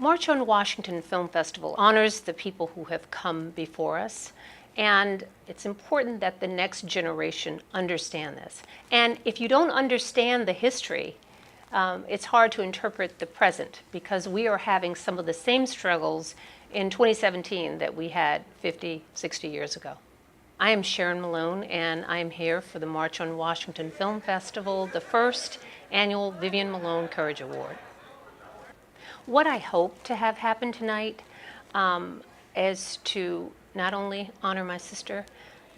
March on Washington Film Festival honors the people who have come before us, and it's important that the next generation understand this. And if you don't understand the history, it's hard to interpret the present, because we are having some of the same struggles in 2017 that we had 50, 60 years ago. I am Sharon Malone, and I'm here for the March on Washington Film Festival, the first annual Vivian Malone Courage Award. What I hope to have happen tonight is to not only honor my sister,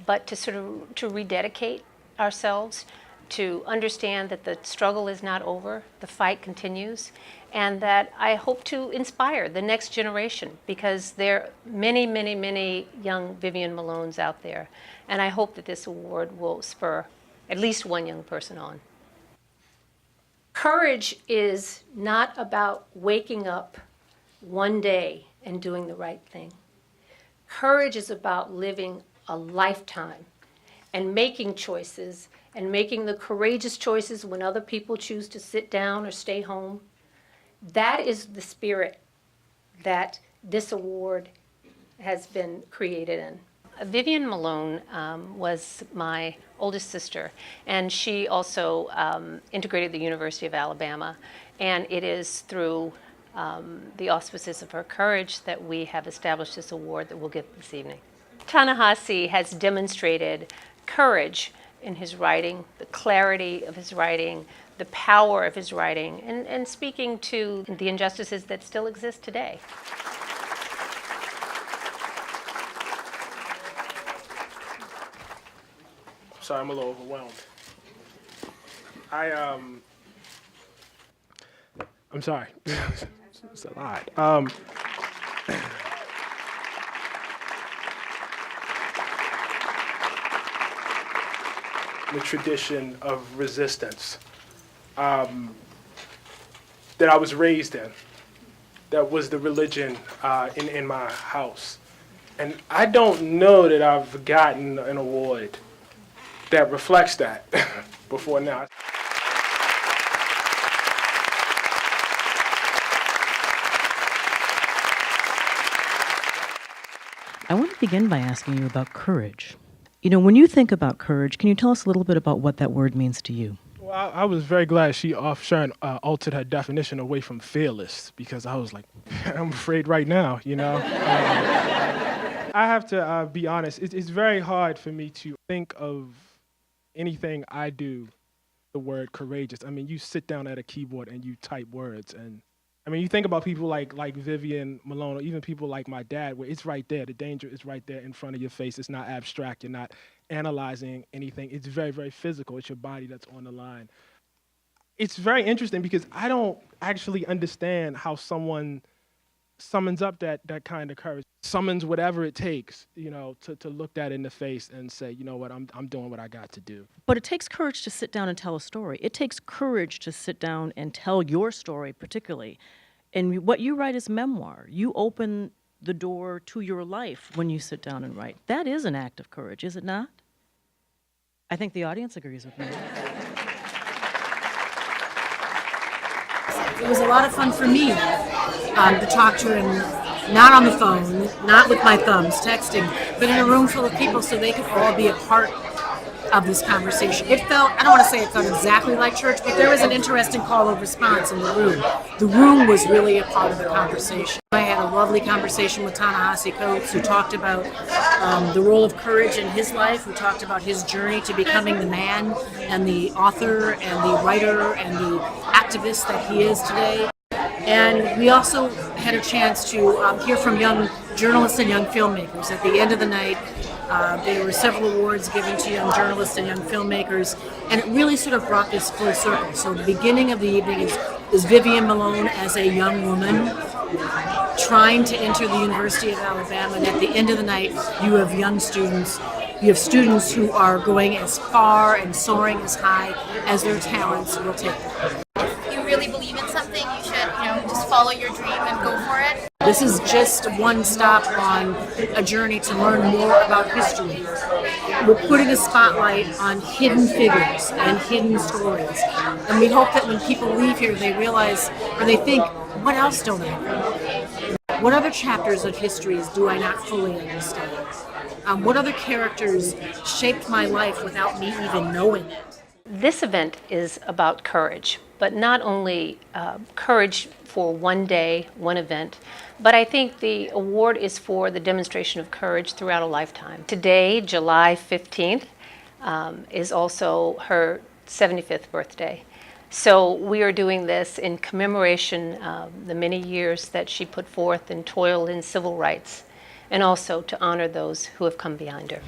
but to rededicate ourselves, to understand that the struggle is not over, the fight continues, and that I hope to inspire the next generation, because there are many, many, many young Vivian Malones out there, and I hope that this award will spur at least one young person on. Courage is not about waking up one day and doing the right thing. Courage is about living a lifetime and making choices, and making the courageous choices when other people choose to sit down or stay home. That is the spirit that this award has been created in. Vivian Malone was my oldest sister, and she also integrated the University of Alabama, and it is through the auspices of her courage that we have established this award that we'll give this evening. Ta-Nehisi has demonstrated courage in his writing, the clarity of his writing, the power of his writing, and speaking to the injustices that still exist today. Sorry, I'm a little overwhelmed. I'm sorry. It's a lot. The tradition of resistance that I was raised in, that was the religion in my house. And I don't know that I've gotten an award that reflects that before now. I want to begin by asking you about courage. You know, when you think about courage, can you tell us a little bit about what that word means to you? Well, I was very glad Sharon altered her definition away from fearless, because I was like, I'm afraid right now, you know? I have to be honest, it's very hard for me to think of anything I do the word courageous. I mean, you sit down at a keyboard and you type words, and I mean, you think about people like Vivian Malone, or even people like my dad, where it's right there. The danger is right there in front of your face. It's not abstract. You're not analyzing anything. It's very, very physical. It's your body that's on the line. It's very interesting because I don't actually understand how someone summons up that kind of courage, summons whatever it takes, you know, to look that in the face and say, you know what, I'm doing what I got to do. But it takes courage to sit down and tell a story. It takes courage to sit down and tell your story particularly. And what you write is memoir. You open the door to your life when you sit down and write. That is an act of courage, is it not? I think the audience agrees with me. It was a lot of fun for me to talk to him, not on the phone, not with my thumbs, texting, but in a room full of people so they could all be a part of this conversation. It felt, I don't want to say it felt exactly like church, but there was an interesting call of response in the room. The room was really a part of the conversation. I had a lovely conversation with Ta-Nehisi Coates, who talked about the role of courage in his life, who talked about his journey to becoming the man and the author and the writer and the activist that he is today. And we also had a chance to hear from young journalists and young filmmakers. At the end of the night, there were several awards given to young journalists and young filmmakers, and it really sort of brought this full circle. So the beginning of the evening is Vivian Malone as a young woman trying to enter the University of Alabama, and at the end of the night, you have young students. You have students who are going as far and soaring as high as their talents will take them. If you really believe in something, you should, just follow your dream and go for it. This is just one stop on a journey to learn more about history. We're putting a spotlight on hidden figures and hidden stories. And we hope that when people leave here, they realize, or they think, what else don't I know? What other chapters of histories do I not fully understand? What other characters shaped my life without me even knowing it? This event is about courage, but not only courage for one day, one event, but I think the award is for the demonstration of courage throughout a lifetime. Today, July 15th, is also her 75th birthday. So we are doing this in commemoration of the many years that she put forth and toiled in civil rights, and also to honor those who have come behind her.